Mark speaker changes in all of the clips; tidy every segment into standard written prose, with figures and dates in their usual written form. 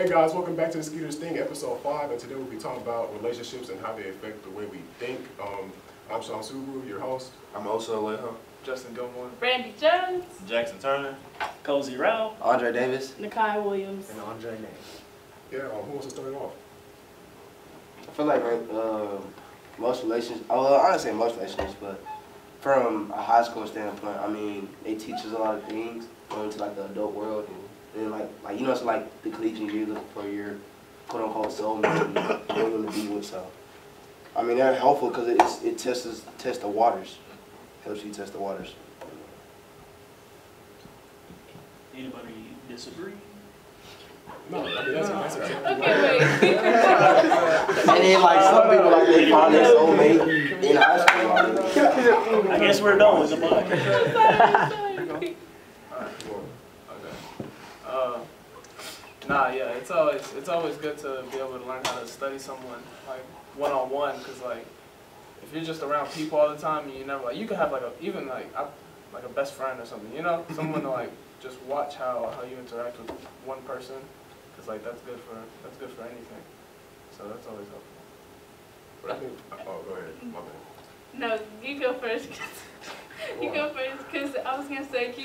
Speaker 1: Hey guys, welcome back to the Skeeter's Thing, episode 5, and today we'll be talking about relationships and how they affect the way we think. I'm Seun Suberu, your host.
Speaker 2: I'm also Alejo.
Speaker 3: Justin Gilmore.
Speaker 4: Brandy Jones.
Speaker 5: Jackson Turner.
Speaker 6: Cozy Rao.
Speaker 7: Andre Davis.
Speaker 4: Nakai Williams.
Speaker 3: And Andre Name.
Speaker 1: Yeah, who wants to start it off?
Speaker 7: I feel like most relationships, well, I don't say most relationships, but from a high school standpoint, I mean, they teach us a lot of things going into like the adult world. And like you know, it's like the collegiate year looking for your quote unquote soulmate you're going to be with. So, I mean, they're helpful because it tests the waters, helps you test the waters.
Speaker 6: Anybody disagree?
Speaker 1: No, I mean, that's exactly
Speaker 4: Okay, wait.
Speaker 7: And then like some people like they find their soulmate in high school.
Speaker 6: I guess we're done with the podcast.
Speaker 3: Yeah, it's always good to be able to learn how to study someone like one-on-one, because like if you're just around people all the time and you never like, you could have like a best friend or something, you know, someone to like just watch how you interact with one person, because like that's good for anything. So that's always helpful.
Speaker 1: But I think, oh, go ahead, my bad.
Speaker 4: No, you go first. You go first, because I was going to say, can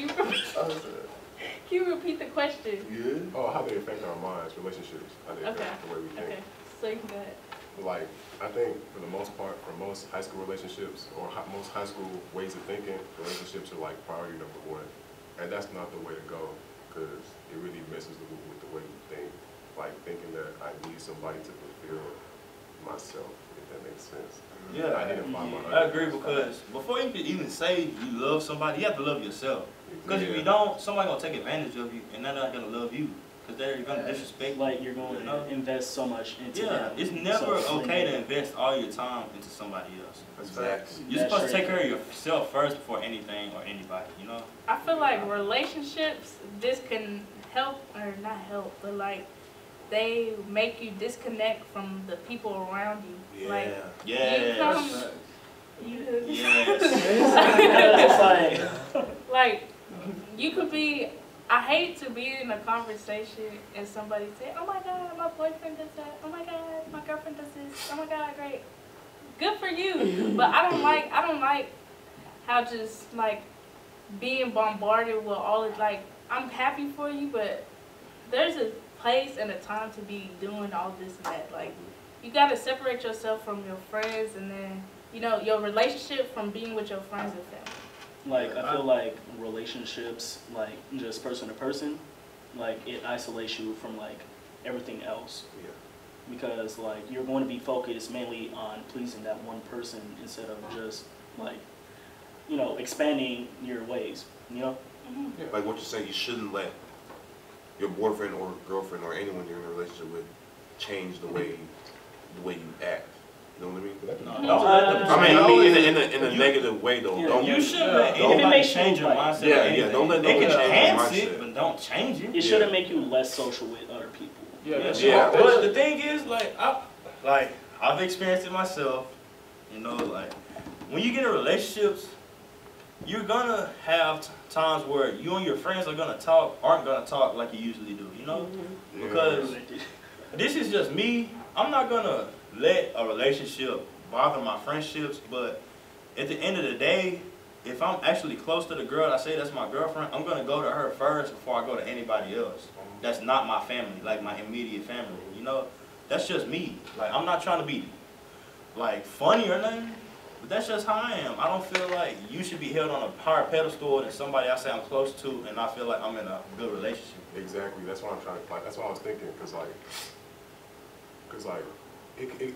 Speaker 4: you repeat the question?
Speaker 1: Yeah. Oh, how they affect our minds, relationships, how they affect the way we think.
Speaker 4: Okay, so you can go ahead.
Speaker 1: Like, I think for the most part, for most high school relationships or most high school ways of thinking, relationships are like priority number 1. And that's not the way to go, because it really messes with the way you think. Like thinking that I need somebody to fulfill myself, if that makes sense.
Speaker 5: Yeah,
Speaker 1: I need to find my
Speaker 5: I agree, because before you can even say you love somebody, you have to love yourself. Because if you don't, somebody's going to take advantage of you, and they're not going to love you. Because they're going to disrespect.
Speaker 6: Like you're going to invest so much into them.
Speaker 5: It's never okay to invest all your time into somebody else.
Speaker 1: Exactly.
Speaker 5: You're supposed to take care of yourself first before anything or anybody, you know?
Speaker 4: I feel like relationships, this can help, or not help, but like they make you disconnect from the people around you.
Speaker 5: Yeah.
Speaker 4: Like,
Speaker 5: Yes.
Speaker 4: like you could be, I hate to be in a conversation and somebody say, oh my God, my boyfriend does that. Oh my God, my girlfriend does this. Oh my God, great. Good for you. But I don't like how just like being bombarded with all of like, I'm happy for you, but there's a place and a time to be doing all this and that. Like, you got to separate yourself from your friends, and then, you know, your relationship from being with your friends and family.
Speaker 6: Like, I feel like relationships, like just person to person, like it isolates you from like everything else.
Speaker 1: Yeah.
Speaker 6: Because like you're going to be focused mainly on pleasing that one person instead of just like, you know, expanding your ways, you know?
Speaker 4: Mm-hmm.
Speaker 2: Yeah. Like what you say, you shouldn't let your boyfriend or girlfriend or anyone you're in a relationship with change the way you act. You know what I mean?
Speaker 5: No,
Speaker 2: I mean, in a negative way though.
Speaker 6: Yeah,
Speaker 2: don't
Speaker 5: you shouldn't let
Speaker 6: if it
Speaker 5: anybody
Speaker 6: makes
Speaker 5: change
Speaker 6: you
Speaker 5: your
Speaker 6: like,
Speaker 5: mindset.
Speaker 2: Yeah, don't let
Speaker 5: they
Speaker 2: nobody
Speaker 5: can
Speaker 2: change your
Speaker 5: enhance it,
Speaker 2: mindset.
Speaker 5: but don't change it.
Speaker 6: It shouldn't make you less social with other people.
Speaker 5: Yeah. But the thing is, I've experienced it myself. You know, like when you get in relationships, you're gonna have times where you and your friends aren't gonna talk like you usually do. You know, because this is just me. I'm not gonna let a relationship bother my friendships, but at the end of the day, if I'm actually close to the girl, I say that's my girlfriend, I'm gonna go to her first before I go to anybody else. That's not my family, like my immediate family, you know? That's just me. Like, I'm not trying to be, like, funny or nothing, but that's just how I am. I don't feel like you should be held on a higher pedestal than somebody I say I'm close to, and I feel like I'm in a good relationship.
Speaker 1: Exactly. That's what I'm trying to, like, that's what I was thinking, because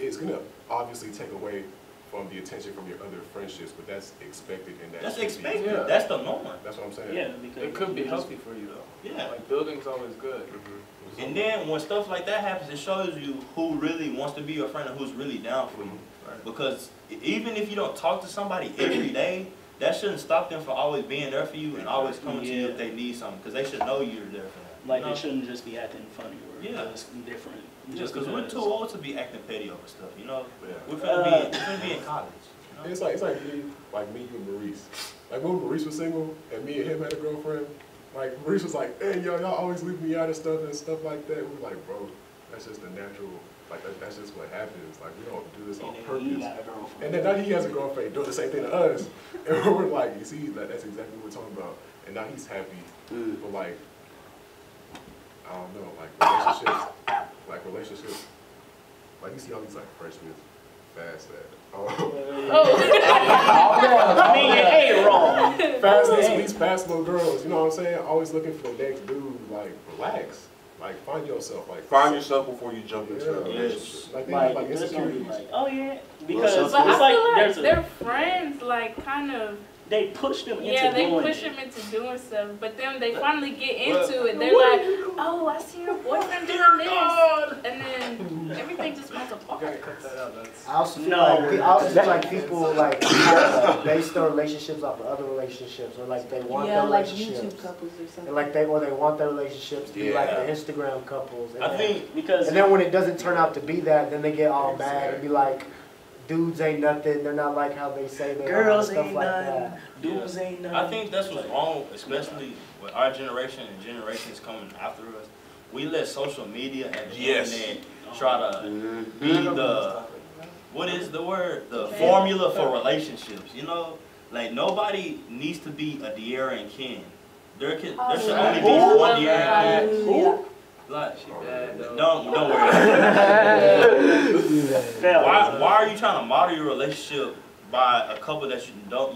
Speaker 1: it's going to obviously take away from the attention from your other friendships, but that's expected, and
Speaker 5: That's expected. Yeah. That's the norm.
Speaker 1: That's what I'm saying.
Speaker 6: Yeah, because
Speaker 3: it could be healthy for you though.
Speaker 5: Yeah.
Speaker 3: Like building's always good.
Speaker 1: Mm-hmm.
Speaker 5: And then when stuff like that happens, it shows you who really wants to be your friend and who's really down for you.
Speaker 1: Right.
Speaker 5: Because even if you don't talk to somebody every day, that shouldn't stop them from always being there for you and always coming to you if they need something. Because they should know you're there for them.
Speaker 6: like they shouldn't just be acting funny or just different.
Speaker 5: Just because we're too old to be acting petty over stuff, you know?
Speaker 1: Yeah.
Speaker 5: We're finna be in college. You know?
Speaker 1: It's like me, you and Maurice. Like when Maurice was single and me and him had a girlfriend, Like Maurice was like, hey, y'all always leave me out and stuff like that. We were like, bro, that's just the natural, like that's just what happens. Like we don't do this on purpose. And then now he has a girlfriend doing the same thing to us. And we're like, you see, like, that's exactly what we're talking about. And now he's happy. But like, I don't know, like relationships, like you see all these like freshmen fast at.
Speaker 6: I mean, it ain't wrong.
Speaker 1: Fast little girls, you know what I'm saying? Always looking for the next dude. Like, relax. Like, find yourself. Like,
Speaker 2: Find yourself before you jump into a
Speaker 6: Yes.
Speaker 2: relationship.
Speaker 1: Like, they
Speaker 6: Like,
Speaker 1: have like
Speaker 6: there's gonna be
Speaker 1: insecurities.
Speaker 6: like, oh yeah, because
Speaker 2: Well,
Speaker 6: it's
Speaker 4: But I
Speaker 6: like
Speaker 4: feel
Speaker 6: there's
Speaker 4: like
Speaker 6: a,
Speaker 4: their friends, like, kind of,
Speaker 6: they push them into
Speaker 4: yeah, they
Speaker 6: doing
Speaker 4: push
Speaker 6: it.
Speaker 4: them into doing stuff. But then they finally get into it. They're like, oh, I see your boyfriend doing this. And then everything just falls
Speaker 3: You
Speaker 4: apart.
Speaker 3: gotta cut that out. That's
Speaker 8: I also feel
Speaker 6: No.
Speaker 8: like I also feel like people like kind of base their relationships off of other relationships, or like they want
Speaker 9: Yeah,
Speaker 8: their
Speaker 9: like
Speaker 8: relationships,
Speaker 9: YouTube couples or something.
Speaker 8: and like they want their relationships to be like
Speaker 2: Yeah.
Speaker 8: the Instagram couples. And
Speaker 5: I
Speaker 8: then,
Speaker 5: think
Speaker 6: Because
Speaker 8: and then when it doesn't turn out to be that, then they get all mad and be like, dudes ain't nothing. They're not like how they say they
Speaker 6: girls
Speaker 8: are. Stuff
Speaker 6: ain't
Speaker 8: like
Speaker 6: nothing,
Speaker 8: that.
Speaker 6: dudes ain't nothing.
Speaker 5: I think that's what's wrong, especially with our generation and generations coming after us. We let social media and the
Speaker 2: Yes.
Speaker 5: internet try to be the, what is the word? The formula for relationships, you know? Like, nobody needs to be a De'Ara and Ken. There should only be one De'Ara and Ken.
Speaker 9: Who?
Speaker 5: Like,
Speaker 3: she bad though.
Speaker 5: don't worry. Why are you trying to model your relationship by a couple that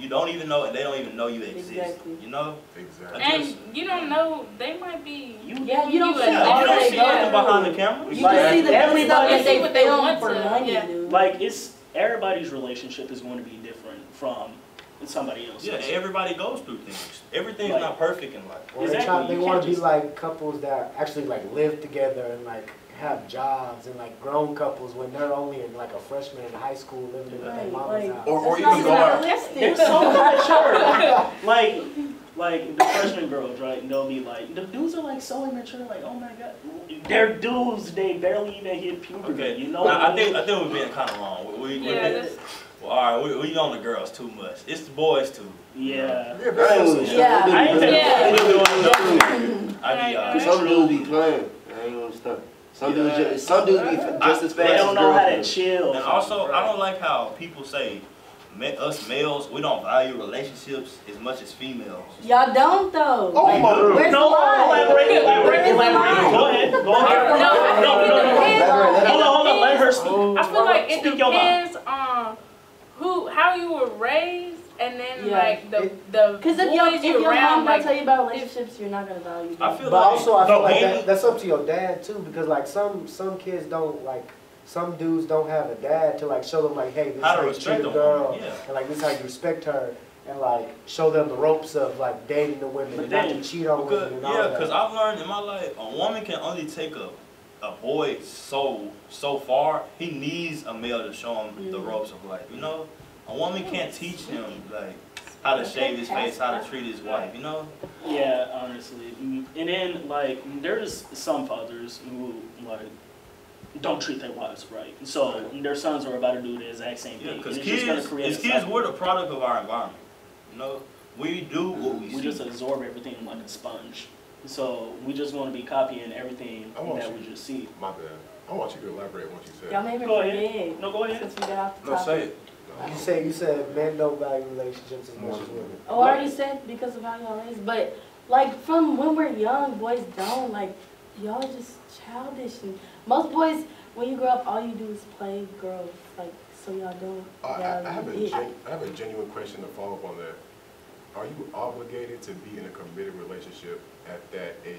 Speaker 5: you don't even know and they don't even know you exist?
Speaker 9: Exactly.
Speaker 5: You know?
Speaker 1: Exactly.
Speaker 4: And you don't know, they might be.
Speaker 9: Yeah, you don't see
Speaker 5: Yeah,
Speaker 9: all
Speaker 5: you don't
Speaker 9: they
Speaker 5: see
Speaker 9: go
Speaker 5: nothing
Speaker 9: through.
Speaker 5: behind the camera.
Speaker 9: You
Speaker 6: Like,
Speaker 9: just see the good
Speaker 6: everybody-
Speaker 9: stuff that
Speaker 4: see
Speaker 9: they
Speaker 4: what they
Speaker 9: film
Speaker 4: want
Speaker 9: for
Speaker 4: to,
Speaker 9: money,
Speaker 4: yeah.
Speaker 9: dude.
Speaker 6: Like, it's everybody's relationship is going to be different from somebody else's.
Speaker 5: Yeah, everybody goes through things. Everything's
Speaker 6: Like-
Speaker 5: not perfect in life.
Speaker 8: Or
Speaker 6: Exactly,
Speaker 8: they
Speaker 6: you
Speaker 8: want
Speaker 6: can't
Speaker 8: to be
Speaker 6: just-
Speaker 8: like couples that actually like live together and like have jobs, and like grown couples when they're only in like a freshman in high school living in their
Speaker 9: Right,
Speaker 8: mama's
Speaker 9: like-
Speaker 8: house.
Speaker 2: Or
Speaker 9: That's
Speaker 2: even
Speaker 9: not
Speaker 2: go out.
Speaker 9: realistic.
Speaker 6: They're so immature. like the freshman girls, right? And they'll be like, the dudes are like so immature. Like, oh my god, they're dudes. They barely even hit puberty.
Speaker 5: Okay,
Speaker 6: You know?
Speaker 5: I think we're being kind of wrong.
Speaker 4: Yeah, that's,
Speaker 5: Well, all right, we on the girls too much. It's the boys too.
Speaker 6: Yeah.
Speaker 9: Yeah.
Speaker 6: I ain't
Speaker 5: I be
Speaker 7: Some dudes be playing. I ain't gonna stop. Some dudes be just as fast
Speaker 6: They
Speaker 7: as
Speaker 6: don't know how to
Speaker 7: girls.
Speaker 6: chill.
Speaker 5: And also, I don't like how people say us males, we don't value relationships as much as females.
Speaker 9: Y'all don't though.
Speaker 2: Oh
Speaker 9: Like,
Speaker 2: my
Speaker 9: where's the
Speaker 6: No,
Speaker 9: line?
Speaker 6: elaborate.
Speaker 9: Where's the line?
Speaker 6: Go ahead. Go ahead.
Speaker 4: No, I think it depends on.
Speaker 6: Hold on. Let her speak.
Speaker 4: I feel like it
Speaker 6: Speak your mind.
Speaker 4: depends on how you were raised, and then
Speaker 9: Yeah.
Speaker 4: like the
Speaker 9: Because if
Speaker 4: boys
Speaker 9: your
Speaker 4: you around,
Speaker 9: mom don't
Speaker 4: like
Speaker 9: tell you about relationships, you're not gonna value them.
Speaker 5: I feel
Speaker 8: But
Speaker 5: like
Speaker 8: also, I feel like
Speaker 5: mainly-
Speaker 8: that's up to your dad too, because like some kids don't like, some dudes don't have a dad to like show them like, hey, this is
Speaker 5: How to
Speaker 8: how you
Speaker 5: respect
Speaker 8: treat a
Speaker 5: a
Speaker 8: girl,
Speaker 5: woman, yeah.
Speaker 8: and like this is how you respect her, and like show them the ropes of like dating the women
Speaker 6: But
Speaker 8: and not
Speaker 6: then-
Speaker 8: to cheat on
Speaker 5: Because,
Speaker 8: women and all
Speaker 5: yeah,
Speaker 8: that.
Speaker 5: because I've learned in my life, a woman can only take a boy so far. He needs a male to show him the ropes of life. You know, a woman can't teach him like how to shave his face, how to treat his wife. You know.
Speaker 6: Yeah, honestly. And then, like, there's some fathers who, like, don't treat their wives right. So their sons are about to do the exact same
Speaker 5: Yeah,
Speaker 6: thing.
Speaker 5: because
Speaker 6: And it's just gonna
Speaker 5: kids,
Speaker 6: create
Speaker 5: as
Speaker 6: a
Speaker 5: kids,
Speaker 6: cycle.
Speaker 5: we're the product of our environment. You know, we do what we
Speaker 6: We
Speaker 5: see.
Speaker 6: just absorb everything like a sponge. So we just want to be copying everything
Speaker 1: I want
Speaker 6: that
Speaker 1: you-
Speaker 6: we just see.
Speaker 1: My bad. I want you to elaborate on what you said.
Speaker 9: Y'all made me
Speaker 6: Go ahead.
Speaker 9: forget.
Speaker 6: No, go ahead.
Speaker 9: Since we got off the
Speaker 5: No,
Speaker 9: topic.
Speaker 5: say it.
Speaker 8: You said men don't value relationships as much as women.
Speaker 9: Oh, I already said because of how y'all is, but like from when we're young, boys don't like y'all just childish. And most boys, when you grow up, all you do is play girls. Like so, y'all don't.
Speaker 1: I have
Speaker 9: value it.
Speaker 1: I have a genuine question to follow up on that. Are you obligated to be in a committed relationship at that age?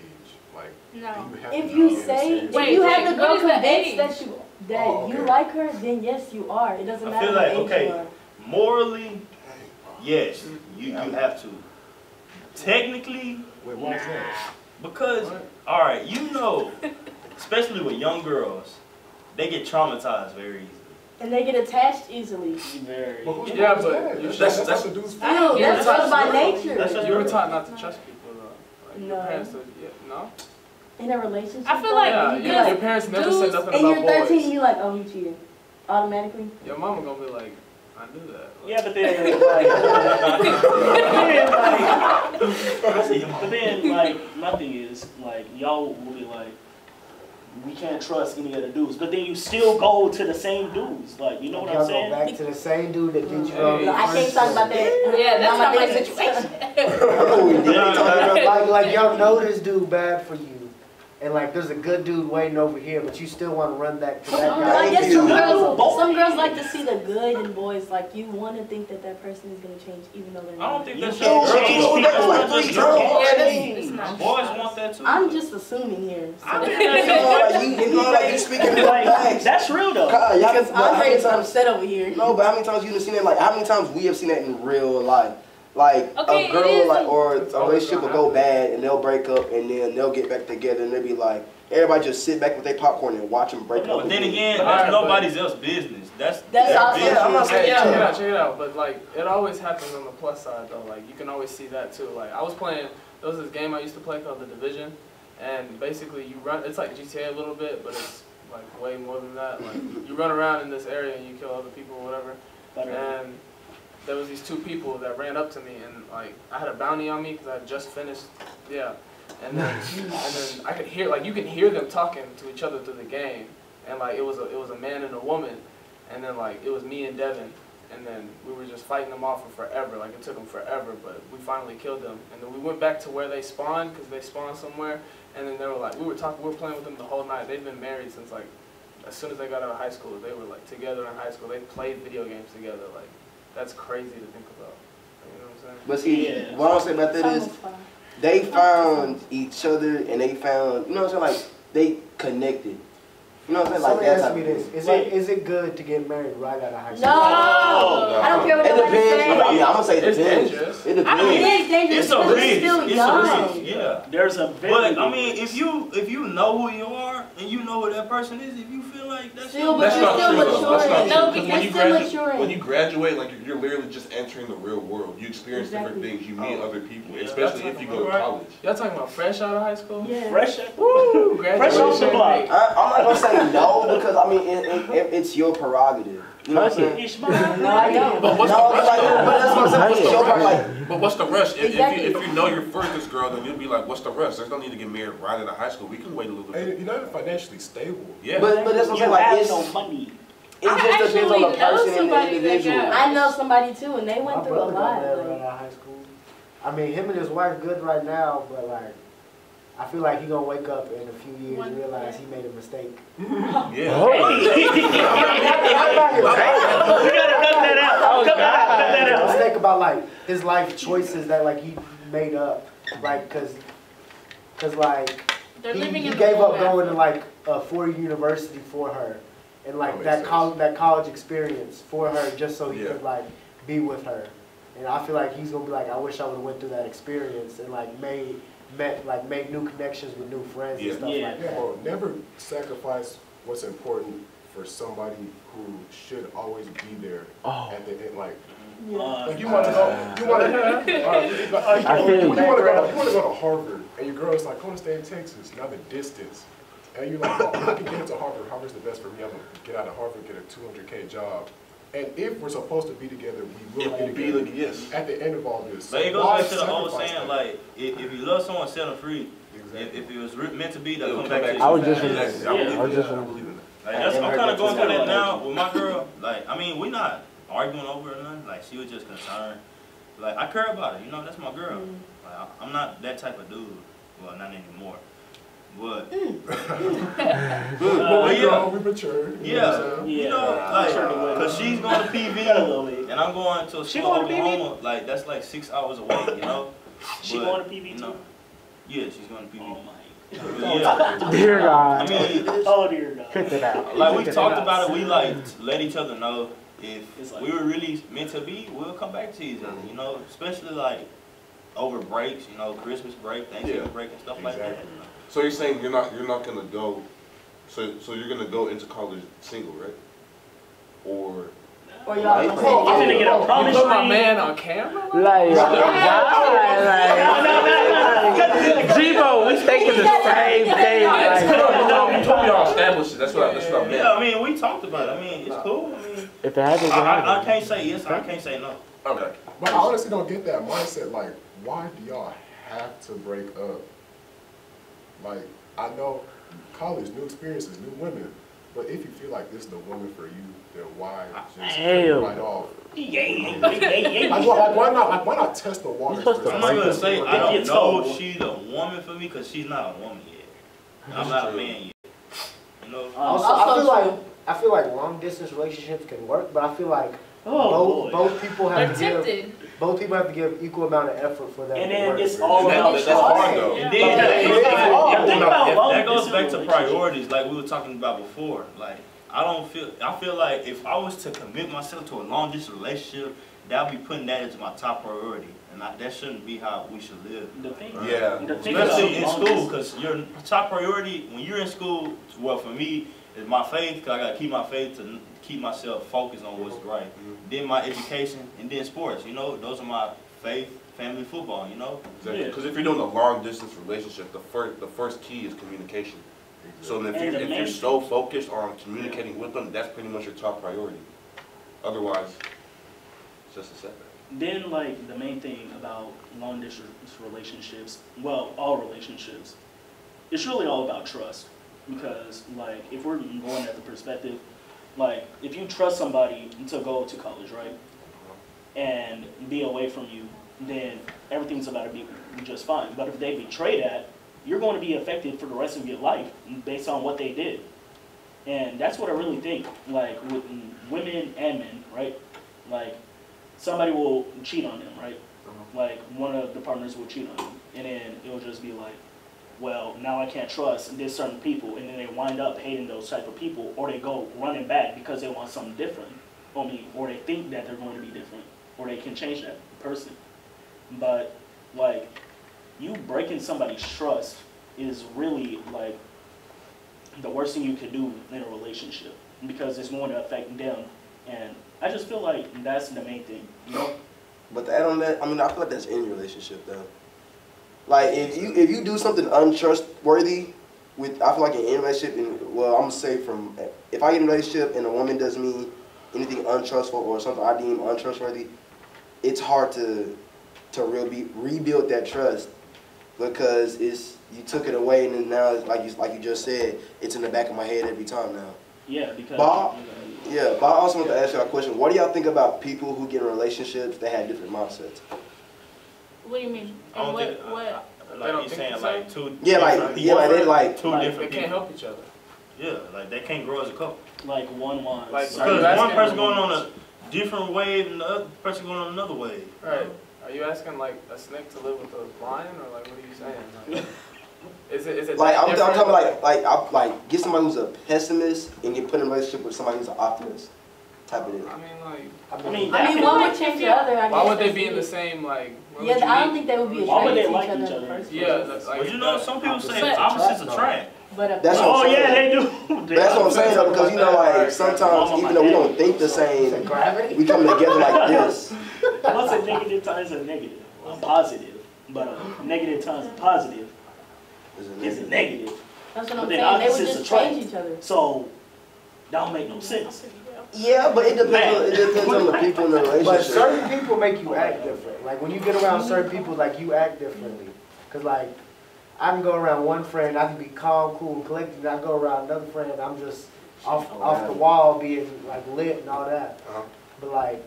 Speaker 1: Like,
Speaker 4: No.
Speaker 1: do you have to
Speaker 9: If
Speaker 1: be
Speaker 9: you
Speaker 1: in a
Speaker 9: say,
Speaker 1: serious
Speaker 9: if
Speaker 4: Wait,
Speaker 9: you
Speaker 4: wait,
Speaker 9: have the
Speaker 4: what
Speaker 9: girl
Speaker 4: is the
Speaker 9: convinced
Speaker 4: age?
Speaker 9: that
Speaker 1: Oh,
Speaker 9: you
Speaker 1: okay.
Speaker 9: like her, then yes, you are. It doesn't
Speaker 5: I
Speaker 9: matter
Speaker 5: feel
Speaker 9: what
Speaker 5: like,
Speaker 9: age
Speaker 5: okay,
Speaker 9: you are.
Speaker 5: morally, yes, you have to. Technically,
Speaker 1: Wait, why is that?
Speaker 5: because,
Speaker 1: What?
Speaker 5: all right, you know, especially with young girls, they get traumatized very easily.
Speaker 9: And they get attached easily.
Speaker 6: Very.
Speaker 1: Well, who's
Speaker 3: Yeah,
Speaker 1: who's
Speaker 3: but
Speaker 1: that?
Speaker 3: you
Speaker 1: That's
Speaker 5: should-
Speaker 1: not the dude's
Speaker 9: I know,
Speaker 4: Yeah,
Speaker 9: that's
Speaker 4: that's
Speaker 9: just by
Speaker 5: That's
Speaker 9: nature.
Speaker 5: just-
Speaker 3: You were taught not to trust people though. Like, your
Speaker 9: No.
Speaker 3: parents said, yeah, no?
Speaker 9: In a relationship.
Speaker 4: I feel
Speaker 9: though,
Speaker 4: like
Speaker 3: Yeah,
Speaker 9: you
Speaker 3: yeah,
Speaker 9: get-
Speaker 3: your parents never said
Speaker 4: dudes-
Speaker 3: nothing
Speaker 9: and
Speaker 3: about
Speaker 9: you're 13
Speaker 3: boys.
Speaker 9: and you're like, oh, he cheated. Automatically.
Speaker 3: Your mama gonna be like, I knew that.
Speaker 6: Yeah, but then but then like my thing is like y'all will be like, we can't trust any other dudes, but then you still go to the same dudes. Like, you know what I'm
Speaker 8: Y'all
Speaker 6: saying?
Speaker 8: go back to the same dude that did you wrong.
Speaker 9: No, I can't talk about that.
Speaker 4: Yeah, that's not my
Speaker 9: business.
Speaker 4: situation.
Speaker 8: like y'all know this dude bad for you. And like there's a good dude waiting over here, but you still want to run that to that guy.
Speaker 9: I guess some girls like to see the good in boys. Like you want to think that that person is gonna change, even though they're
Speaker 5: I
Speaker 9: not.
Speaker 5: don't think that's
Speaker 2: can't
Speaker 5: true.
Speaker 2: change people. That's like
Speaker 4: It's not.
Speaker 5: Boys want that too.
Speaker 9: I'm just assuming here. So.
Speaker 7: You speaking
Speaker 6: Like,
Speaker 7: facts.
Speaker 6: that's real though.
Speaker 9: Because Andre is
Speaker 7: times?
Speaker 9: upset over here.
Speaker 7: No, but how many times you have seen that? Like, how many times we have seen that in real life? Like
Speaker 4: Okay,
Speaker 7: a girl,
Speaker 4: it is
Speaker 7: like, or
Speaker 3: It's
Speaker 7: a
Speaker 3: always
Speaker 7: relationship will
Speaker 3: gonna
Speaker 7: go bad, and they'll break up, and then they'll get back together, and they'll be like, everybody just sit back with their popcorn and watch them break up.
Speaker 5: But then again,
Speaker 3: Alright,
Speaker 5: that's
Speaker 3: but-
Speaker 5: nobody's else's business. That's
Speaker 9: also
Speaker 5: business.
Speaker 7: I'm not saying
Speaker 3: Hey,
Speaker 7: yeah.
Speaker 3: check it out. But like, it always happens on the plus side though. Like, you can always see that too. Like, I was playing. There was this game I used to play called The Division, and basically you run. It's like GTA a little bit, but it's like way more than that. Like, you run around in this area and you kill other people or whatever. And there was these two people that ran up to me, and like I had a bounty on me because I had just finished. Yeah. And then I could hear, like, you can hear them talking to each other through the game, and like it was a man and a woman, and then like it was me and Devin, and then we were just fighting them off for forever. Like, it took them forever, but we finally killed them. And then we went back to where they spawned, because they spawned somewhere, and then they were like, we were playing with them the whole night. They'd been married since like as soon as they got out of high school. They were like together in high school. They played video games together. Like, that's crazy to think about. You know what I'm saying?
Speaker 7: But see, what I'm saying about that is, they found each other, and they found, you know what I'm saying, like, they connected. You know what I'm saying? Like,
Speaker 8: Somebody
Speaker 7: that's
Speaker 8: ask
Speaker 7: how
Speaker 8: me this. Is it good to get married right out of high school?
Speaker 9: No, I don't care what
Speaker 7: It
Speaker 9: nobody
Speaker 7: depends.
Speaker 9: says.
Speaker 7: I mean, I'm gonna say it
Speaker 3: It's
Speaker 7: depends.
Speaker 3: dangerous.
Speaker 7: It
Speaker 9: I mean,
Speaker 7: depends.
Speaker 9: it's dangerous,
Speaker 5: It's a
Speaker 9: but it's
Speaker 5: risk.
Speaker 9: still
Speaker 5: It's a
Speaker 9: young.
Speaker 5: risk. Yeah.
Speaker 6: There's a very
Speaker 5: But I mean, if you know who you are and you know who that person is, if you feel like that's
Speaker 9: Still,
Speaker 2: That's
Speaker 9: but
Speaker 2: not
Speaker 9: you're
Speaker 2: true
Speaker 9: still
Speaker 2: though. That's not
Speaker 9: maturing.
Speaker 2: true.
Speaker 4: No,
Speaker 2: Because
Speaker 9: You're still maturing.
Speaker 2: when you graduate, like you're literally just entering the real world. You experience different
Speaker 9: Exactly.
Speaker 2: things. You meet other people,
Speaker 5: Yeah,
Speaker 2: especially
Speaker 3: that's
Speaker 2: if you
Speaker 3: what
Speaker 2: go
Speaker 3: I'm
Speaker 2: to
Speaker 3: right.
Speaker 2: college.
Speaker 3: Y'all talking about fresh out of high school?
Speaker 9: Yeah.
Speaker 6: fresh.
Speaker 3: Woo!
Speaker 6: Fresh off the block.
Speaker 3: Graduation.
Speaker 7: I'm not gonna say no, because, I mean, it's your prerogative. You know what I'm saying?
Speaker 6: Ishmael.
Speaker 9: No, I don't.
Speaker 2: But what's
Speaker 7: No,
Speaker 2: the
Speaker 7: but like, but that's what I'm saying. It's your part, like,
Speaker 2: But what's the rush?
Speaker 9: Exactly.
Speaker 2: If you know you're first this girl, then you'll be like, what's the rush? There's no need to get married right out of high school. We can wait a little
Speaker 1: And
Speaker 2: bit.
Speaker 1: you're not even financially stable.
Speaker 2: Yeah.
Speaker 7: but that's what I'm
Speaker 6: You
Speaker 7: saying. Like,
Speaker 6: have
Speaker 7: it's,
Speaker 6: no money.
Speaker 7: it just depends on the
Speaker 4: I actually know
Speaker 7: person and the
Speaker 4: somebody that
Speaker 7: individual.
Speaker 4: got-
Speaker 9: I know somebody too, and they
Speaker 8: My
Speaker 9: went through a
Speaker 8: brother got
Speaker 9: lot.
Speaker 8: married
Speaker 9: like-
Speaker 8: right out of high school. I mean, him and his wife good right now, but like, I feel like he gonna wake up in a few years and realize he made a mistake.
Speaker 2: Yeah.
Speaker 6: We gotta cut that out. Cut that out.
Speaker 8: Let's think about like his life choices that like he made up, like cause like
Speaker 4: They're
Speaker 8: he
Speaker 4: living in the
Speaker 8: gave up
Speaker 4: moment.
Speaker 8: going to like a 4-year university for her, and like
Speaker 1: That makes
Speaker 8: that college experience for her just so he
Speaker 1: Yeah.
Speaker 8: could like be with her. And I feel like he's gonna be like, I wish I would have went through that experience and like made new connections with new friends
Speaker 2: Yeah.
Speaker 8: and stuff
Speaker 6: Yeah.
Speaker 8: like
Speaker 1: Yeah,
Speaker 8: that.
Speaker 1: well, never sacrifice what's important for somebody who should always be there at the end. Like you want to go, you want to go to Harvard, and your girl's like, I want to stay in Texas. Now the distance, and you're like, oh, I can get into Harvard. Harvard's the best for me. I'm gonna get out of Harvard, get a $200K job. And if we're supposed to be together, we
Speaker 2: It
Speaker 1: will
Speaker 2: will
Speaker 1: be
Speaker 2: be
Speaker 1: together
Speaker 2: like, yes.
Speaker 1: at the end of all this.
Speaker 5: But it goes
Speaker 1: Why
Speaker 5: back to the old
Speaker 1: sacrifice
Speaker 5: saying,
Speaker 1: that?
Speaker 5: like, if you love someone, set them free.
Speaker 1: Exactly.
Speaker 5: If it was meant to be, they'll
Speaker 2: It'll
Speaker 5: come back to you.
Speaker 10: I was just-
Speaker 2: Exactly.
Speaker 6: Yeah.
Speaker 2: I believe
Speaker 10: just-
Speaker 2: in that. I believe in that.
Speaker 5: Like, I'm kind of going through that now
Speaker 7: Yeah.
Speaker 5: with my girl. Like, I mean, we're not arguing over it or nothing. Like, she was just concerned. Like, I care about her. You know, that's my girl. Like, I'm not that type of dude. Well, not anymore. But,
Speaker 1: Well, we
Speaker 5: yeah.
Speaker 1: grown, we matured. You know what I'm
Speaker 5: Yeah,
Speaker 1: saying?
Speaker 5: you know, like, cause she's going to PV and I'm going to a
Speaker 6: She
Speaker 5: school in
Speaker 6: going to PV?
Speaker 5: Oklahoma. Like, that's like 6 hours away, you know?
Speaker 6: She
Speaker 5: But,
Speaker 6: going to PV
Speaker 5: you
Speaker 6: too?
Speaker 5: know, yeah, she's going to PV.
Speaker 6: Oh my.
Speaker 5: Yeah.
Speaker 10: Dear God.
Speaker 5: I mean,
Speaker 6: Oh dear God.
Speaker 10: Cut it out.
Speaker 5: like we talked about it, we like let each other know if
Speaker 6: It's like-
Speaker 5: we were really meant to be, we'll come back to each other, you know, especially like over breaks, you know, Christmas break, Thanksgiving
Speaker 2: Yeah.
Speaker 5: break and stuff like that.
Speaker 1: Exactly.
Speaker 2: So you're saying you're not gonna go, so you're gonna go into college single, right? Or
Speaker 9: Or y'all
Speaker 7: Right.
Speaker 9: gonna
Speaker 6: I'm
Speaker 9: say
Speaker 6: finna get a
Speaker 3: You
Speaker 6: promise
Speaker 3: put my
Speaker 6: ring.
Speaker 3: man on camera?
Speaker 10: Like,
Speaker 6: No.
Speaker 10: G-Bo, we thinking the same thing. Like, we all established it. That's what I meant.
Speaker 5: Yeah, I mean, we talked about it. I mean, it's cool. I mean,
Speaker 8: If it happens, it happens.
Speaker 5: I can't say yes, I can't say no.
Speaker 10: Okay.
Speaker 1: But I honestly don't get that mindset. Like, why do y'all have to break up? Like, I know college, new experiences, new women. But if you feel like this is the woman for you, then why just cut it right off? Like, why not test the water?
Speaker 5: I'm not gonna say I don't know if she's a woman for me because she's not a woman yet. I'm not a man yet. You know.
Speaker 8: Also, I feel like long distance relationships can work, but I feel like both people have to give equal amount of effort for that.
Speaker 6: And
Speaker 8: to
Speaker 6: then
Speaker 8: work.
Speaker 6: it's all about
Speaker 10: That's hard though.
Speaker 5: That goes back to priorities, like we were talking about before. Like I feel like if I was to commit myself to a long distance relationship, that would be putting that as my top priority, and that shouldn't be how we should live. Especially in school, because your top priority when you're in school, well for me, is my faith, because I gotta keep my faith to keep myself focused on what's right. Then my education, and then sports. You know, those are my faith, family, football. You know.
Speaker 2: Exactly. Because if you're doing a long distance relationship, the first key is communication. So if you're so focused on communicating with them, that's pretty much your top priority. Otherwise, it's just a setback.
Speaker 6: Then, like, the main thing about long distance relationships, well, all relationships, it's really all about trust. Because, like, if we're going at the perspective, like, if you trust somebody to go to college, right, and be away from you, then everything's about to be just fine. But if they betray that, you're going to be affected for the rest of your life based on what they did. And that's what I really think, like, with women and men, right? Like, somebody will cheat on them, right? Like, one of the partners will cheat on you. And then it'll just be like, well, now I can't trust this certain people. And then they wind up hating those type of people, or they go running back because they want something different. Or they think that they're going to be different, or they can change that person. But, like, you breaking somebody's trust is really, like, the worst thing you could do in a relationship, because it's going to affect them. And I just feel like that's the main thing, you know?
Speaker 7: But to add on that, I mean, I feel like that's any relationship, though. Like, if you do something untrustworthy, I feel like in any relationship, well, I'm going to say if I get in a relationship and a woman does me anything untrustful or something I deem untrustworthy, it's hard to rebuild that trust, because you took it away, and then now, like you just said, it's in the back of my head every time now.
Speaker 6: Yeah, because...
Speaker 7: But I also want to ask y'all a question. What do y'all think about people who get in relationships that have different mindsets?
Speaker 4: What do you mean?
Speaker 5: I don't think,
Speaker 4: What?
Speaker 5: like you're saying, like two
Speaker 7: they
Speaker 3: They can't help each other.
Speaker 5: Yeah, like they can't grow as a couple.
Speaker 6: Like one wants.
Speaker 3: Like,
Speaker 5: because one person going on a different wave and the other person going on another wave.
Speaker 3: Right. Are you asking like a snake to live with a lion, or like what are you saying? Like, is it
Speaker 7: like I'm talking like get somebody who's a pessimist and get put in a relationship with somebody who's an optimist type of deal.
Speaker 3: I mean,
Speaker 9: one would change the other.
Speaker 3: Why would they be in the same like?
Speaker 9: Yeah, I don't think they would be attracted to each other.
Speaker 3: Yeah,
Speaker 5: but you know, some people say opposites attract.
Speaker 9: But
Speaker 7: that's what I'm saying.
Speaker 6: They do.
Speaker 7: That's what I'm saying, though, because you know, like sometimes even though we don't think the same, we come together like this.
Speaker 6: What's a negative times a negative? A positive, but a negative times a positive is a negative.
Speaker 9: That's what I'm saying. They would just change each other.
Speaker 6: So that don't make no sense.
Speaker 7: Yeah, but it depends on the people in the relationship.
Speaker 8: But certain people make you act different. Like when you get around certain people, like you act differently. Cause like I can go around one friend, I can be calm, cool, and collected. And I go around another friend, I'm just off the wall, being like lit and all that. But like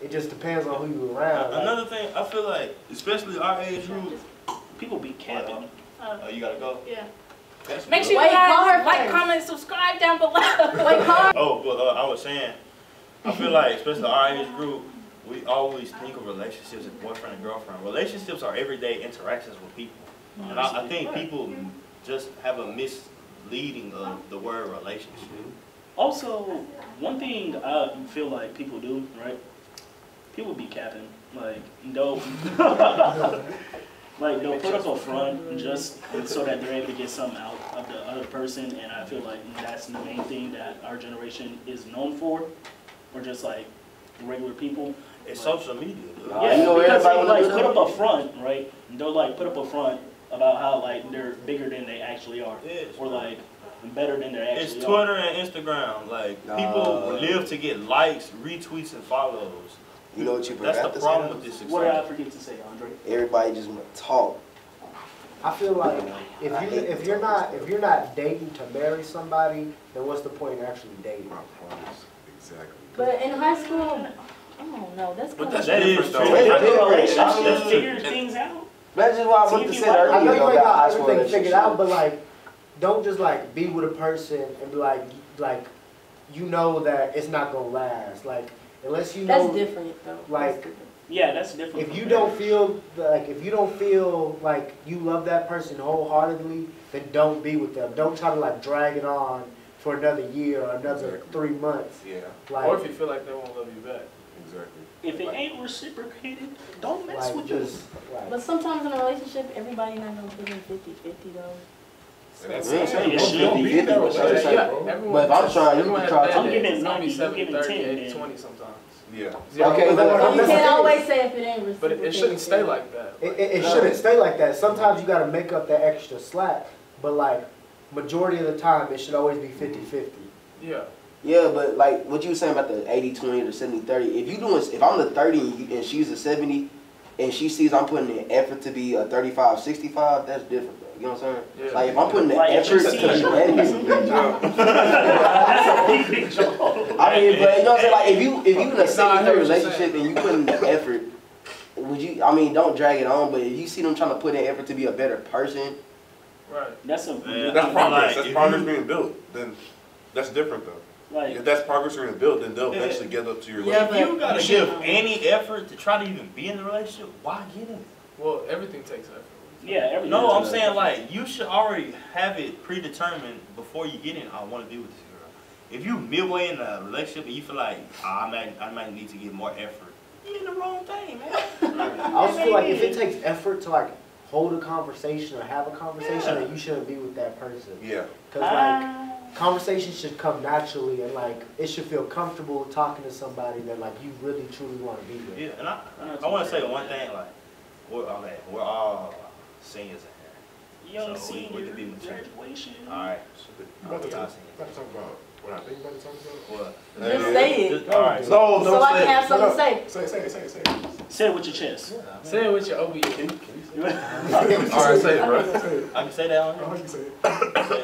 Speaker 8: it just depends on who you around.
Speaker 5: Another thing, I feel like, especially our age group,
Speaker 6: people be capping.
Speaker 5: Oh, you gotta go?
Speaker 4: Yeah. Make sure you guys like, comment, subscribe down below.
Speaker 5: Oh, but I was saying, I feel like, especially our age group, we always think of relationships as boyfriend and girlfriend. Relationships are everyday interactions with people. And I think people just have a misleading of the word relationship.
Speaker 6: Also, one thing I feel like people do, right? People be capping. Like, they'll put up a front just so that they're able to get something out of the other person, and I feel like that's the main thing that our generation is known for. We're just like regular people.
Speaker 5: It's social media, dude.
Speaker 6: Yeah, because they like put up a front, right? They'll like put up a front about how like they're bigger than they actually are, or like better than they're
Speaker 5: It's
Speaker 6: actually
Speaker 5: Twitter
Speaker 6: are.
Speaker 5: and Instagram. Like people live to get likes, retweets, and follows.
Speaker 7: You know what you
Speaker 5: That's
Speaker 7: forgot
Speaker 5: the
Speaker 7: to
Speaker 5: problem
Speaker 7: say?
Speaker 5: with this
Speaker 6: What did I
Speaker 5: success.
Speaker 6: forget to say, Andre?
Speaker 7: Everybody just want to talk.
Speaker 8: I feel like
Speaker 7: I hate
Speaker 8: if you're not dating to marry somebody, then what's the point in actually dating?
Speaker 1: My promise, exactly.
Speaker 9: But in high school, I don't know. That's
Speaker 2: But
Speaker 9: kind
Speaker 2: that's
Speaker 9: of.
Speaker 5: That is
Speaker 2: different,
Speaker 5: true.
Speaker 2: though.
Speaker 7: That's
Speaker 6: That's a
Speaker 7: different.
Speaker 6: relationship.
Speaker 7: I
Speaker 6: Figure things out.
Speaker 7: That's just why I
Speaker 6: See
Speaker 7: wanted
Speaker 6: if
Speaker 7: to
Speaker 6: you
Speaker 7: say
Speaker 6: like-
Speaker 7: earlier.
Speaker 8: I know you
Speaker 7: though,
Speaker 8: ain't
Speaker 7: about
Speaker 8: got
Speaker 7: high school
Speaker 8: everything figured
Speaker 7: relationship.
Speaker 8: out, but like, don't just like be with a person and be like, you know that it's not gonna last. Like, unless you know.
Speaker 9: That's different though.
Speaker 8: Like,
Speaker 9: That's different.
Speaker 6: Yeah, that's different.
Speaker 8: If
Speaker 6: from
Speaker 8: you
Speaker 6: marriage.
Speaker 8: don't feel like you love that person wholeheartedly, then don't be with them. Don't try to like drag it on for another year or another 3 months.
Speaker 2: Yeah.
Speaker 8: Like,
Speaker 3: Or if you feel like they won't love you back.
Speaker 1: Exactly.
Speaker 6: If it ain't reciprocated, don't mess
Speaker 8: like
Speaker 6: with
Speaker 8: just
Speaker 6: you.
Speaker 8: like,
Speaker 9: But sometimes in a relationship, everybody not gonna put in 50-50 though.
Speaker 1: And that's
Speaker 7: Yeah,
Speaker 1: saying,
Speaker 6: it should
Speaker 1: don't
Speaker 6: be
Speaker 1: be in that
Speaker 7: 50%.
Speaker 1: relationship,
Speaker 3: Yeah,
Speaker 1: bro.
Speaker 3: everyone.
Speaker 7: But if I'm trying, you
Speaker 3: everyone
Speaker 7: can
Speaker 3: has
Speaker 7: try
Speaker 3: bad
Speaker 7: to-
Speaker 6: I'm giving
Speaker 3: days. It's gonna be
Speaker 6: 90, you
Speaker 3: 70,
Speaker 6: giving
Speaker 3: 30,
Speaker 6: 10,
Speaker 3: 80,
Speaker 6: man.
Speaker 3: 20 sometimes.
Speaker 2: Yeah.
Speaker 7: Okay, but
Speaker 8: that's
Speaker 9: You
Speaker 8: the
Speaker 9: can't
Speaker 8: thing.
Speaker 9: always say if it ain't
Speaker 3: But
Speaker 9: reciprocated.
Speaker 3: it shouldn't stay like that.
Speaker 8: it shouldn't stay like that. Sometimes you gotta make up that extra slack. But like, majority of the time, it should always be 50-50.
Speaker 3: Yeah.
Speaker 7: Yeah, but like what you were saying about the 80-20 or the 70-30, if I'm the 30 and she's the 70, and she sees I'm putting in effort to be a 35-65, that's different though. You know what I'm saying?
Speaker 3: Yeah.
Speaker 7: Like if I'm putting the
Speaker 6: Like, if
Speaker 7: effort
Speaker 6: you
Speaker 7: to
Speaker 6: see-
Speaker 7: be ready.
Speaker 6: That's a big joke.
Speaker 7: I mean, but you know what I'm saying? Like if you in a
Speaker 3: No, I hear
Speaker 7: 70-30
Speaker 3: what you're
Speaker 7: relationship
Speaker 3: saying.
Speaker 7: and you put in the effort, would you? I mean, don't drag it on. But if you see them trying to put in effort to be a better person,
Speaker 3: Right.
Speaker 6: That's a
Speaker 5: Yeah.
Speaker 2: That's progress.
Speaker 5: Like,
Speaker 2: That's
Speaker 5: if
Speaker 2: progress
Speaker 5: you-
Speaker 2: being built. Then that's different though.
Speaker 6: like
Speaker 2: If that's progress being built, then they'll
Speaker 5: Yeah.
Speaker 2: eventually get up to your
Speaker 9: Yeah,
Speaker 2: level.
Speaker 9: but
Speaker 5: If you gotta
Speaker 9: you
Speaker 5: give
Speaker 9: should-
Speaker 5: any effort to try to even be in the relationship, why get in it?
Speaker 3: Well, everything takes effort.
Speaker 6: yeah, everything.
Speaker 5: No, I'm saying like you should already have it predetermined before you get in. I want to be with this girl. If you midway in a relationship and you feel like I might need to get more effort, you're in the wrong thing, man.
Speaker 8: I also feel like if it takes effort to like hold a conversation or have a conversation,
Speaker 5: Yeah.
Speaker 8: then you shouldn't be with that person.
Speaker 2: Yeah.
Speaker 8: Cause like conversations should come naturally and like it should feel comfortable talking to somebody that like you really truly want to be with.
Speaker 5: Yeah, and I want to say one thing like we're all seniors in here.
Speaker 6: young
Speaker 5: So we
Speaker 6: senior
Speaker 5: can be mature.
Speaker 6: graduation.
Speaker 5: All right.
Speaker 1: You about to talk about what I think about to talk about?
Speaker 5: What?
Speaker 9: Just say it.
Speaker 5: All right.
Speaker 2: No,
Speaker 9: So I can have something to say.
Speaker 1: Say.
Speaker 6: Say it with your chest.
Speaker 3: Say it with your OB.
Speaker 2: All right, say it, bro.
Speaker 1: Say it.
Speaker 5: I can say that on
Speaker 1: How
Speaker 5: here.
Speaker 1: you say it?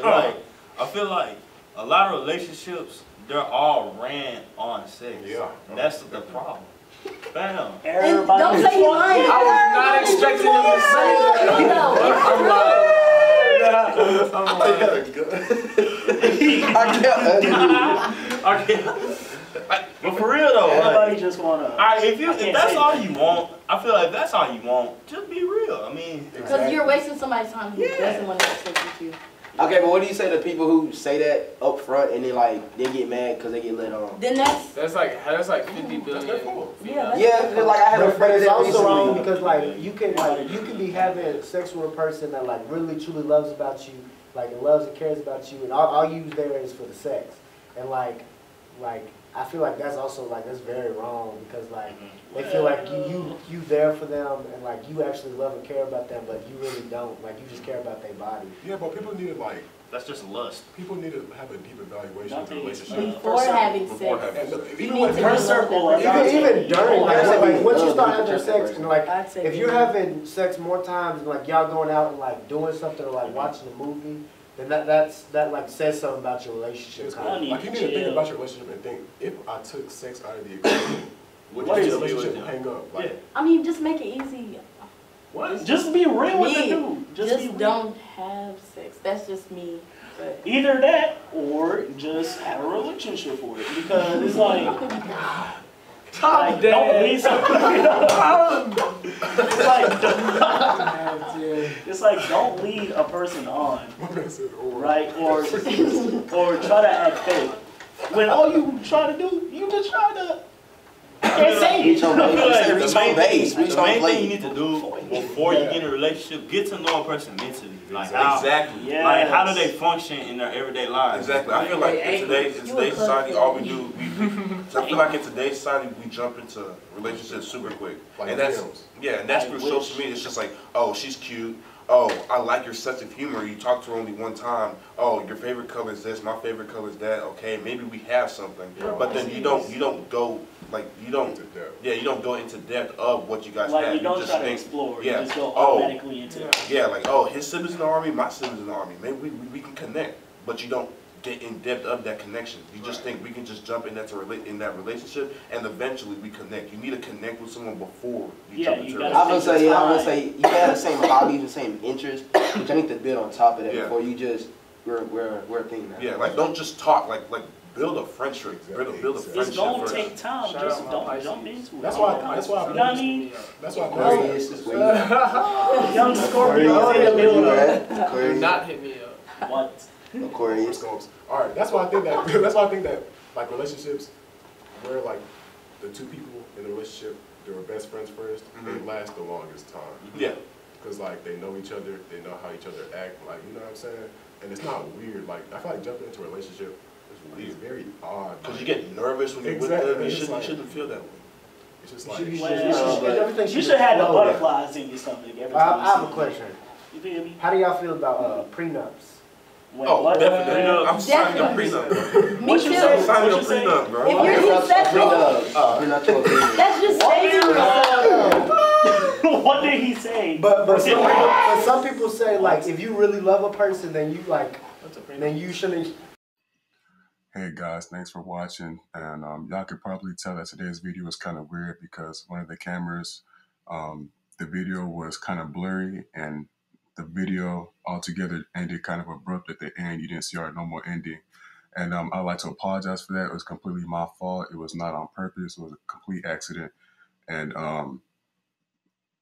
Speaker 5: Like, I feel like a lot of relationships, they're all ran on sex.
Speaker 1: Yeah.
Speaker 5: That's the problem. Bam.
Speaker 9: And
Speaker 6: Everybody
Speaker 9: don't say you lying.
Speaker 3: I was not expecting him to say that. I'm lying.
Speaker 5: Okay. But for real though,
Speaker 6: Everybody
Speaker 5: like,
Speaker 6: just wanna.
Speaker 5: all right, if
Speaker 6: can't
Speaker 5: that's
Speaker 6: say
Speaker 5: all you want, I feel like if that's all you want, just be real. I mean,
Speaker 9: Because you're wasting somebody's time who
Speaker 5: Yeah.
Speaker 9: doesn't want to have sex with you.
Speaker 7: okay, but what do you say to people who say that up front and then like they get mad because they get let on?
Speaker 9: Then that's,
Speaker 3: That's like 50 billion.
Speaker 1: That's their fault.
Speaker 9: yeah,
Speaker 7: Yeah, because like I had a
Speaker 8: But
Speaker 7: friend
Speaker 8: it's
Speaker 7: that
Speaker 8: also wrong
Speaker 7: recently.
Speaker 8: because like you can be having sex with a person that like really truly loves about you, like and loves and cares about you, and all you there is for the sex, and like I feel like that's also like that's very wrong because like they feel like you there for them and like you actually love and care about them, but you really don't. Like you just care about their body.
Speaker 1: Yeah, but people need to like,
Speaker 5: that's just lust.
Speaker 1: people need to have a deep evaluation of the
Speaker 6: Nothing is
Speaker 1: relationship.
Speaker 9: before having
Speaker 2: Before
Speaker 9: sex.
Speaker 2: having
Speaker 1: And
Speaker 9: You
Speaker 1: even
Speaker 9: need
Speaker 1: when
Speaker 9: to
Speaker 6: Her
Speaker 9: know
Speaker 6: circle
Speaker 9: what
Speaker 6: of
Speaker 9: they're
Speaker 6: guys.
Speaker 8: Even during like once you
Speaker 7: love
Speaker 8: start
Speaker 7: you
Speaker 8: having
Speaker 7: protect
Speaker 8: sex
Speaker 7: that
Speaker 8: and like
Speaker 9: I'd say
Speaker 8: if you're
Speaker 9: yeah.
Speaker 8: having sex more times and like y'all going out and like doing something or like watching a movie, then that like says something about your relationship.
Speaker 1: It's
Speaker 8: kind of.
Speaker 1: like you need to think about your relationship and think, if I took sex out of the equation, would
Speaker 5: What
Speaker 1: your
Speaker 5: is it
Speaker 1: relationship
Speaker 5: with
Speaker 1: hang up? Like,
Speaker 5: Yeah.
Speaker 9: I mean, just make it easy.
Speaker 1: what?
Speaker 6: Just be real with the
Speaker 9: Me,
Speaker 6: dude.
Speaker 9: just
Speaker 6: be real.
Speaker 9: don't have sex. That's just me. But
Speaker 6: Either that or just have a relationship for it because it's like. Like, don't lead it's like don't lead a person on,
Speaker 1: My man said, "Oh,
Speaker 6: right? Or try to act fake. When all you try to do, you just try to can't say
Speaker 7: Reach
Speaker 6: it.
Speaker 7: on base.
Speaker 5: I feel like
Speaker 7: Reach on base. Reach
Speaker 5: the
Speaker 7: on
Speaker 5: main thing you
Speaker 7: plate.
Speaker 5: need to do before you get in a relationship, get to know a person mentally. Like how,
Speaker 2: Exactly.
Speaker 6: Yeah.
Speaker 5: like how do they function in their everyday lives?
Speaker 2: Exactly. I feel like in today's society, all we do, I feel like in today's society, we jump into relationships super quick.
Speaker 1: Like
Speaker 2: And that's,
Speaker 1: films.
Speaker 2: yeah, and that's
Speaker 6: I
Speaker 2: through
Speaker 6: wish.
Speaker 2: social media. It's just like, oh, she's cute. oh, I like your sense of humor. You talked to her only one time. Oh, your favorite color is this. My favorite color is that. Okay, maybe we have something. But then you don't go like you don't. Yeah, you don't go into depth of what you guys
Speaker 6: Like
Speaker 2: have.
Speaker 6: you don't
Speaker 2: just
Speaker 6: try to
Speaker 2: think,
Speaker 6: explore.
Speaker 2: yeah,
Speaker 6: You just go
Speaker 2: oh,
Speaker 6: automatically into it.
Speaker 2: yeah, like oh, his siblings in the army, my siblings in the army. Maybe we can connect. But you don't get in depth of that connection. You just think we can just jump in that relationship and eventually we connect. You need to connect with someone before you jump into a relationship.
Speaker 7: I would say you have the same hobbies, the same interests, which I need to build on top of that before you just we're a thing now.
Speaker 2: Yeah, like don't just talk, like build a friendship. Build a friendship.
Speaker 6: It's gonna
Speaker 2: first.
Speaker 6: take time.
Speaker 3: Shout
Speaker 6: just
Speaker 3: out
Speaker 6: don't
Speaker 3: my
Speaker 6: jump
Speaker 3: Pisces.
Speaker 6: into it.
Speaker 1: That's why.
Speaker 6: You know what I mean?
Speaker 1: That's why.
Speaker 7: Aquarius is where you at.
Speaker 6: Young Scorpio in the middle of
Speaker 3: Do
Speaker 7: Aquarius.
Speaker 3: not hit me up.
Speaker 6: what?
Speaker 7: Aquarius.
Speaker 1: All right, that's why I think that. That's why I think that like relationships, where like the two people in the relationship, they were best friends first. They last the longest time.
Speaker 2: Yeah.
Speaker 1: Because like they know each other, they know how each other act. Like you know what I'm saying. And it's not weird. Like I feel like jumping into a relationship is very odd.
Speaker 2: Because you get nervous when you're with
Speaker 1: Exactly.
Speaker 2: them. You
Speaker 1: It's like-
Speaker 2: shouldn't feel that way.
Speaker 1: It's just like
Speaker 6: You should have the butterflies in your stomach every time
Speaker 8: I have a question.
Speaker 6: You feel me?
Speaker 8: How do y'all feel about prenups?
Speaker 6: Wait,
Speaker 2: Oh,
Speaker 6: what?
Speaker 2: definitely.
Speaker 6: Prenup?
Speaker 2: I'm signing a prenup, bro.
Speaker 9: Me
Speaker 6: What you
Speaker 9: too.
Speaker 6: say?
Speaker 2: I'm signing a
Speaker 6: What you say?
Speaker 2: prenup, bro.
Speaker 9: If you're successful, that's just stating
Speaker 6: What did he say?
Speaker 8: But some people say like if you really love a person, then you like then you shouldn't.
Speaker 1: Hey guys, thanks for watching. And y'all could probably tell that today's video was kind of weird because one of the cameras, the video was kind of blurry and the video altogether ended kind of abrupt at the end. You didn't see our normal ending. And I'd like to apologize for that. It was completely my fault. It was not on purpose. It was a complete accident. And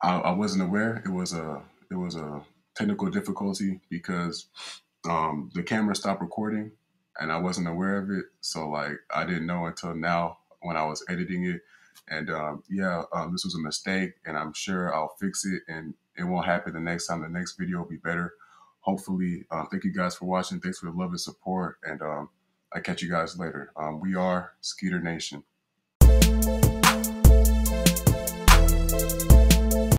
Speaker 1: I wasn't aware it was a technical difficulty because the camera stopped recording and I wasn't aware of it. So like I didn't know until now when I was editing it. And this was a mistake and I'm sure I'll fix it and it won't happen the next time. The next video will be better. Hopefully. Thank you guys for watching. Thanks for the love and support. And I'll catch you guys later. We are Skeeter Nation.